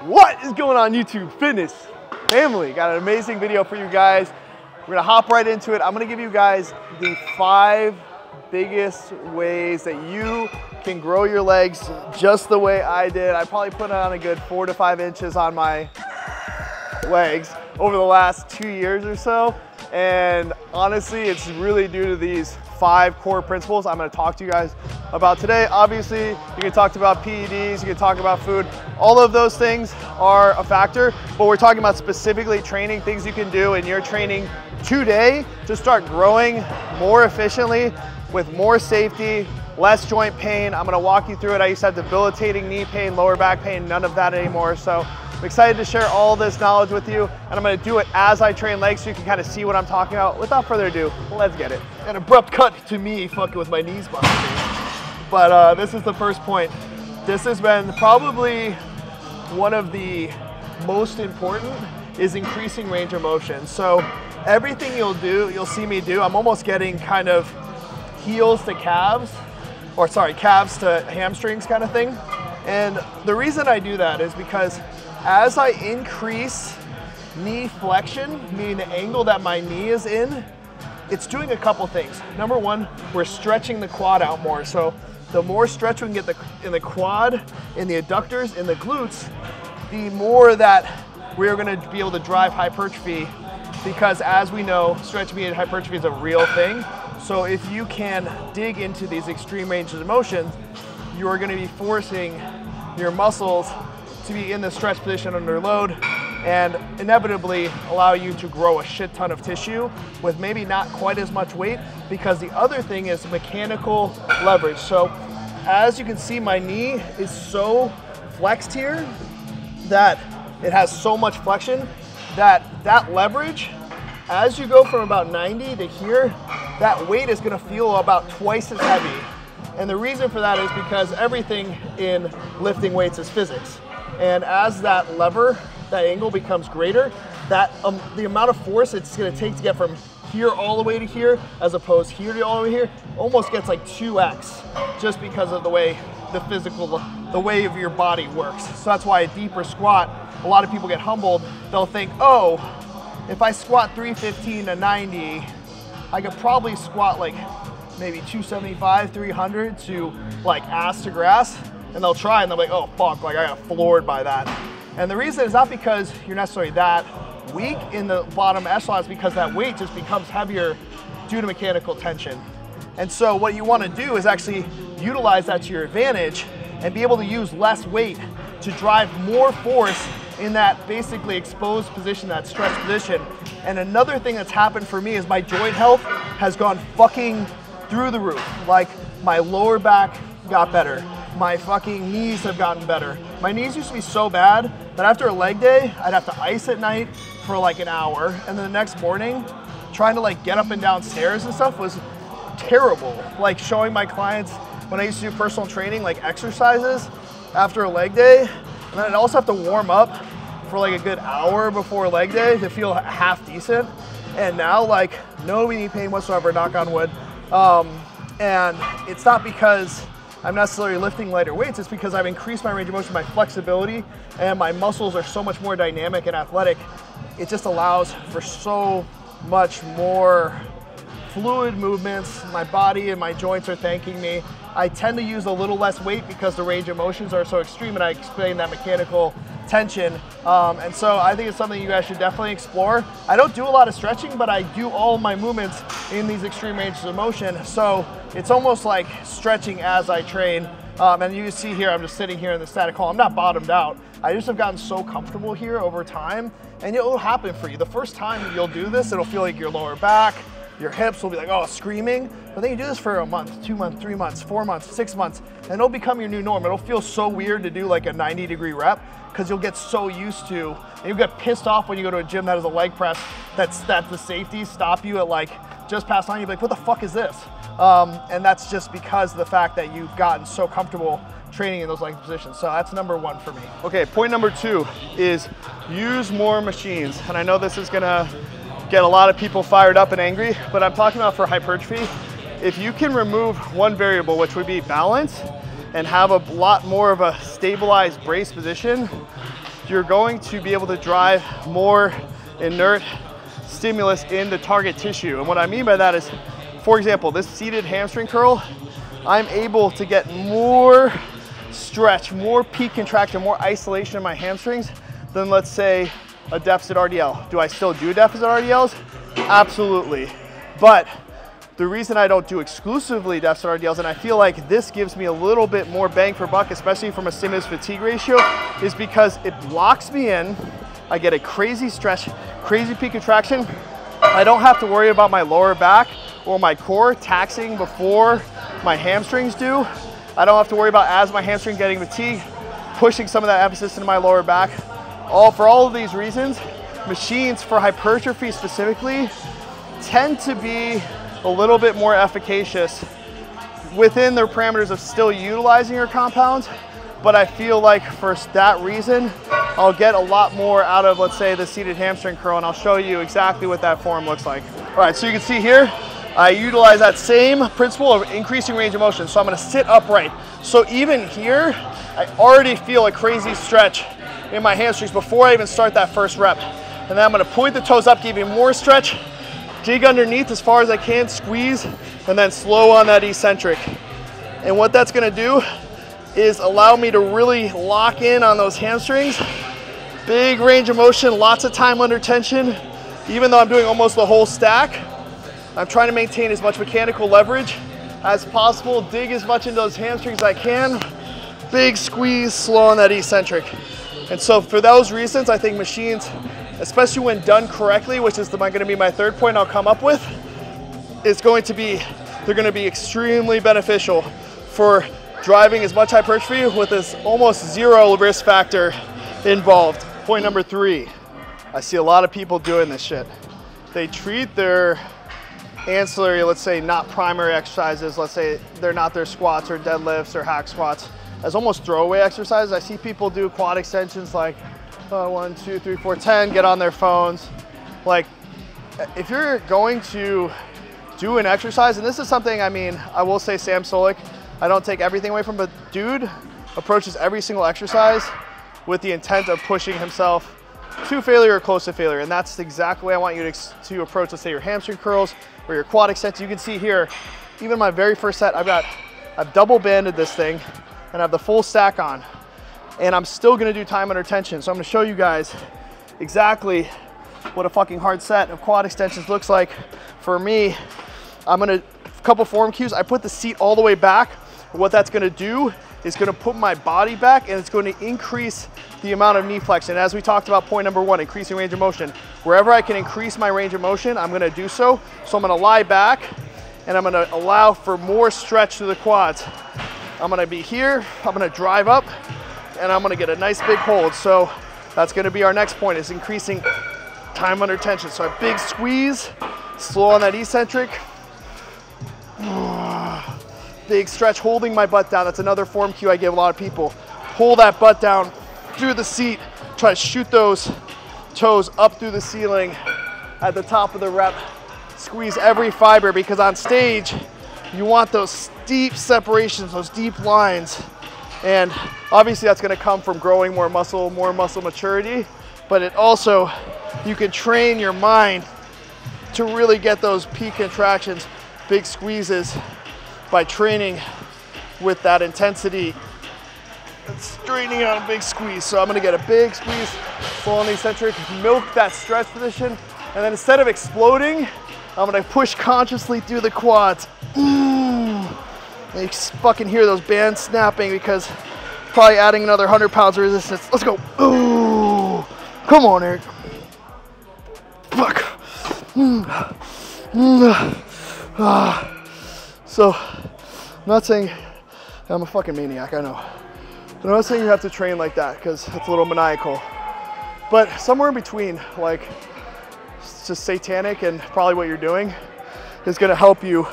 What is going on, YouTube fitness family? Got an amazing video for you guys. We're gonna hop right into it. I'm gonna give you guys the 5 biggest ways that you can grow your legs just the way I did. I probably put on a good 4 to 5 inches on my legs over the last 2 years or so. And honestly, it's really due to these 5 core principles I'm gonna talk to you guys about today. Obviously, you can talk about PEDs, you can talk about food. All of those things are a factor, but we're talking about specifically training, things you can do in your training today to start growing more efficiently with more safety, less joint pain. I'm gonna walk you through it. I used to have debilitating knee pain, lower back pain, none of that anymore. So I'm excited to share all this knowledge with you, and I'm gonna do it as I train legs so you can kind of see what I'm talking about. Without further ado, let's get it. An abrupt cut to me fucking with my knees busting. But this is the first point. This has been probably one of the most important, is increasing range of motion. So everything you'll see me do, I'm almost getting kind of heels to calves, or sorry, calves to hamstrings kind of thing. And the reason I do that is because as I increase knee flexion, meaning the angle that my knee is in, it's doing a couple things. Number one, we're stretching the quad out more. So the more stretch we can get in the quad, in the adductors, in the glutes, the more that we're gonna be able to drive hypertrophy, because as we know, stretch-mediated hypertrophy is a real thing. So if you can dig into these extreme ranges of motion, you're gonna be forcing your muscles to be in the stretch position under load and inevitably allow you to grow a shit ton of tissue with maybe not quite as much weight, because the other thing is mechanical leverage. So as you can see, my knee is so flexed here that it has so much flexion that leverage, as you go from about 90 to here, that weight is gonna feel about twice as heavy. And the reason for that is because everything in lifting weights is physics. And as that lever, that angle becomes greater, the amount of force it's gonna take to get from here all the way to here, as opposed here to all the way here, almost gets like 2x, just because of the way the way of your body works. So that's why a deeper squat, a lot of people get humbled. They'll think, oh, if I squat 315 to 90, I could probably squat like maybe 275, 300 to like ass to grass. And they'll try and they'll be like, oh fuck, like I got floored by that. And the reason is not because you're necessarily that weak in the bottom echelon, it's because that weight just becomes heavier due to mechanical tension. And so what you want to do is actually utilize that to your advantage and be able to use less weight to drive more force in that basically exposed position, that stretch position. And another thing that's happened for me is my joint health has gone fucking through the roof. Like my lower back got better. My fucking knees have gotten better. My knees used to be so bad that after a leg day, I'd have to ice at night for like an hour. And then the next morning, trying to like get up and down stairs and stuff was terrible. Like showing my clients when I used to do personal training, like exercises after a leg day. And then I'd also have to warm up for like a good hour before leg day to feel half decent. And now like no knee pain whatsoever, knock on wood. And it's not because I'm necessarily lifting lighter weights, it's because I've increased my range of motion, my flexibility, and my muscles are so much more dynamic and athletic. It just allows for so much more fluid movements. My body and my joints are thanking me. I tend to use a little less weight because the range of motions are so extreme, and I explain that mechanical tension. And so I think it's something you guys should definitely explore. I don't do a lot of stretching, but I do all my movements in these extreme ranges of motion. So it's almost like stretching as I train. And you see here, I'm just sitting here in the static hall. I'm not bottomed out. I just have gotten so comfortable here over time, and it will happen for you. The first time you'll do this, it'll feel like your lower back, your hips will be like, oh, screaming. But then you do this for a month, 2 months, 3 months, 4 months, 6 months, and it'll become your new norm. It'll feel so weird to do like a 90-degree rep, because you'll get so used to, and you'll get pissed off when you go to a gym that has a leg press that the safeties stop you at like just past 9. You'll be like, what the fuck is this? And that's just because of the fact that you've gotten so comfortable training in those leg positions. So that's number 1 for me. Okay, point number 2 is use more machines. And I know this is gonna get a lot of people fired up and angry, but I'm talking about for hypertrophy. If you can remove one variable, which would be balance, and have a lot more of a stabilized brace position, you're going to be able to drive more inert stimulus in the target tissue. And what I mean by that is, for example, this seated hamstring curl, I'm able to get more stretch, more peak contraction, more isolation in my hamstrings than, let's say, a deficit RDL. Do I still do deficit RDLs? Absolutely. But the reason I don't do exclusively deficit RDLs, and I feel like this gives me a little bit more bang for buck, especially from a stimulus fatigue ratio, is because it locks me in. I get a crazy stretch, crazy peak contraction. I don't have to worry about my lower back or my core taxing before my hamstrings do. I don't have to worry about, as my hamstring getting fatigued, pushing some of that emphasis into my lower back. For all of these reasons, machines for hypertrophy specifically tend to be a little bit more efficacious within their parameters of still utilizing your compounds. But I feel like for that reason, I'll get a lot more out of, let's say, the seated hamstring curl, and I'll show you exactly what that form looks like. All right, so you can see here, I utilize that same principle of increasing range of motion. So I'm gonna sit upright. So even here, I already feel a crazy stretch in my hamstrings before I even start that first rep. And then I'm gonna point the toes up, give you more stretch, dig underneath as far as I can, squeeze, and then slow on that eccentric. And what that's gonna do is allow me to really lock in on those hamstrings. Big range of motion, lots of time under tension. Even though I'm doing almost the whole stack, I'm trying to maintain as much mechanical leverage as possible, dig as much into those hamstrings as I can. Big squeeze, slow on that eccentric. And so for those reasons, I think machines, especially when done correctly, which is going to be my third point I'll come up with, they're going to be extremely beneficial for driving as much hypertrophy with this almost zero risk factor involved. Point number 3, I see a lot of people doing this shit. They treat their ancillary, let's say not primary exercises, let's say they're not their squats or deadlifts or hack squats, as almost throwaway exercises. I see people do quad extensions like 1, 2, 3, 4, 10, get on their phones. Like, if you're going to do an exercise, and this is something, I mean, I will say Sam Solik, I don't take everything away from, but dude approaches every single exercise with the intent of pushing himself to failure or close to failure. And that's exactly the way I want you to approach, let's say, your hamstring curls or your quad extensions. You can see here, even my very first set, I've double banded this thing and I have the full stack on, and I'm still gonna do time under tension. So I'm gonna show you guys exactly what a fucking hard set of quad extensions looks like for me. A couple form cues. I put the seat all the way back. What that's gonna do is gonna put my body back, and it's going to increase the amount of knee flexion. As we talked about, point number 1, increasing range of motion. Wherever I can increase my range of motion, I'm gonna do so. So I'm gonna lie back, and I'm gonna allow for more stretch through the quads. I'm gonna be here, I'm gonna drive up, and I'm gonna get a nice big hold. So that's gonna be our next point, is increasing time under tension. So a big squeeze, slow on that eccentric. Big stretch, holding my butt down. That's another form cue I give a lot of people. Pull that butt down through the seat. Try to shoot those toes up through the ceiling at the top of the rep. Squeeze every fiber, because on stage, you want those steep separations, those deep lines. And obviously that's gonna come from growing more muscle maturity, but it also, you can train your mind to really get those peak contractions, big squeezes, by training with that intensity and straightening out a big squeeze. So I'm gonna get a big squeeze, slow on the eccentric, milk that stretch position, and then instead of exploding, I'm gonna push consciously through the quads. You fucking hear those bands snapping because probably adding another 100 pounds of resistance. Let's go. Ooh. Come on, Eric. Fuck. So, I'm not saying I'm a fucking maniac, I know. But I'm not saying you have to train like that, because it's a little maniacal. But somewhere in between, like, it's just satanic and probably what you're doing is gonna help you.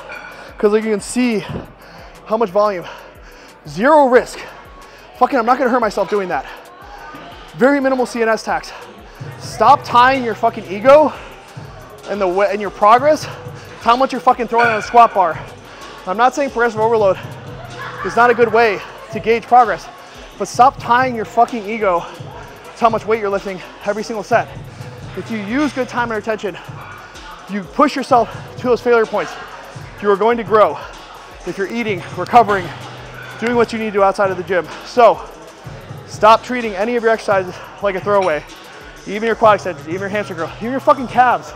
Because like you can see how much volume, zero risk. Fucking, I'm not gonna hurt myself doing that. Very minimal CNS tax. Stop tying your fucking ego and your progress to how much you're fucking throwing on a squat bar. I'm not saying progressive overload is not a good way to gauge progress, but stop tying your fucking ego It's how much weight you're lifting every single set. If you use good time under tension, you push yourself to those failure points, you are going to grow. If you're eating, recovering, doing what you need to do outside of the gym. So stop treating any of your exercises like a throwaway. Even your quad extensions, even your hamstring curl, even your fucking calves.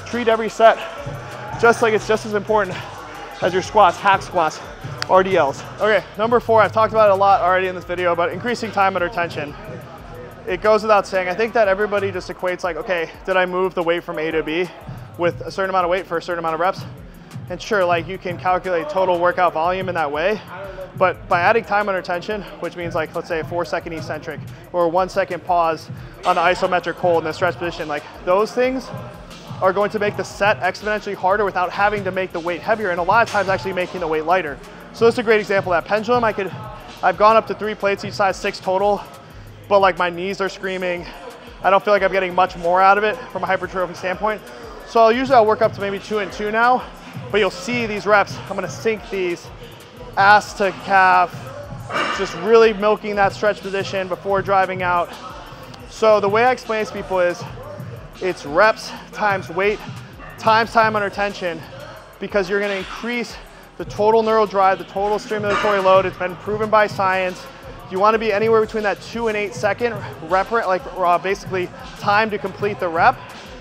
Treat every set just like it's just as important as your squats, hack squats, RDLs. Okay, number 4, I've talked about it a lot already in this video, but increasing time under tension. It goes without saying, I think that everybody just equates like, okay, did I move the weight from A to B with a certain amount of weight for a certain amount of reps? And sure, like you can calculate total workout volume in that way, but by adding time under tension, which means like, let's say a 4-second eccentric or a 1-second pause on the isometric hold in the stretch position, like those things are going to make the set exponentially harder without having to make the weight heavier, and a lot of times actually making the weight lighter. So this is a great example of that. Pendulum, I've gone up to 3 plates, each size 6 total, but like my knees are screaming. I don't feel like I'm getting much more out of it from a hypertrophy standpoint. So I'll work up to maybe 2 and 2 now, but you'll see these reps, I'm gonna sink these ass to calf, just really milking that stretch position before driving out. So the way I explain it to people is, it's reps times weight times time under tension, because you're gonna increase the total neural drive, the total stimulatory load. It's been proven by science. You wanna be anywhere between that 2 and 8 second rep, basically time to complete the rep.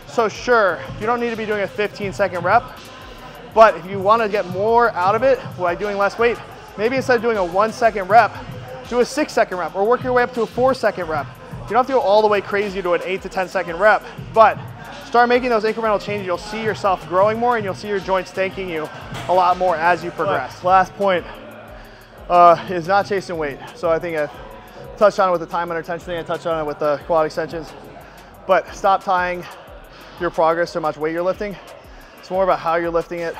So sure, you don't need to be doing a 15-second rep, but if you wanna get more out of it by doing less weight, maybe instead of doing a 1-second rep, do a 6-second rep, or work your way up to a 4-second rep. You don't have to go all the way crazy to an 8 to 10-second rep, but start making those incremental changes. You'll see yourself growing more, and you'll see your joints thanking you a lot more as you progress. Last point is not chasing weight. So I think I touched on it with the time under tension thing, I touched on it with the quad extensions, but stop tying your progress to how much weight you're lifting. It's more about how you're lifting it,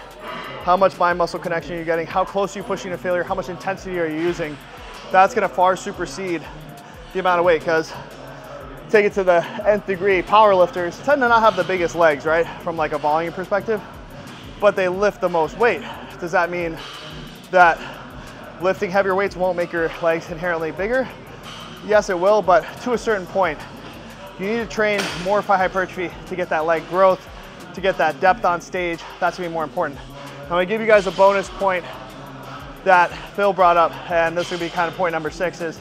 how much mind muscle connection you're getting, how close are you pushing to failure, how much intensity are you using. That's gonna far supersede the amount of weight, because take it to the nth degree, power lifters tend to not have the biggest legs, right? From like a volume perspective, but they lift the most weight. Does that mean that lifting heavier weights won't make your legs inherently bigger? Yes, it will, but to a certain point. You need to train more for hypertrophy to get that leg growth, to get that depth on stage. That's gonna be more important. I'm gonna give you guys a bonus point that Phil brought up, and this will be kind of point number 6, is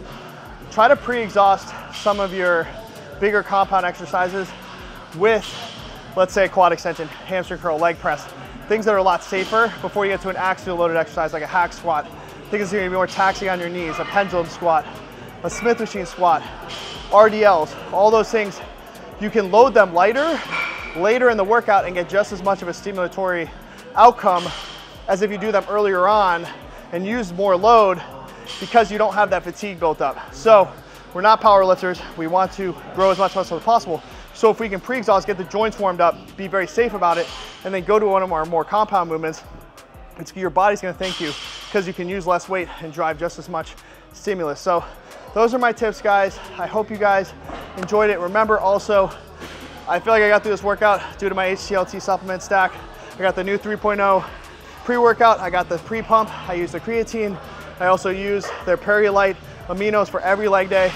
try to pre-exhaust some of your bigger compound exercises with, let's say, a quad extension, hamstring curl, leg press, things that are a lot safer before you get to an axial loaded exercise like a hack squat. Things that are gonna be more taxing on your knees, a pendulum squat, a Smith machine squat, RDLs, all those things. You can load them lighter later in the workout and get just as much of a stimulatory outcome as if you do them earlier on and use more load, because you don't have that fatigue built up. So we're not power lifters. We want to grow as much muscle as possible. So if we can pre-exhaust, get the joints warmed up, be very safe about it, and then go to one of our more compound movements, your body's gonna thank you, because you can use less weight and drive just as much stimulus. So those are my tips, guys. I hope you guys enjoyed it. Remember also, I feel like I got through this workout due to my HTLT supplement stack. I got the new 3.0 pre-workout. I got the pre-pump. I use the creatine. I also use their Peri-Lite aminos for every leg day.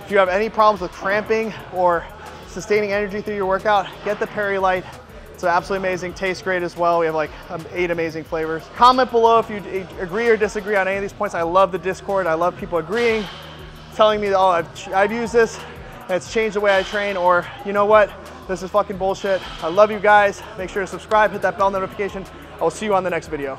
If you have any problems with cramping or sustaining energy through your workout, get the Peri-Lite. It's absolutely amazing, tastes great as well. We have like 8 amazing flavors. Comment below if you agree or disagree on any of these points. I love the Discord. I love people agreeing, telling me, oh, I've used this and it's changed the way I train, or you know what, this is fucking bullshit. I love you guys. Make sure to subscribe, hit that bell notification. I will see you on the next video.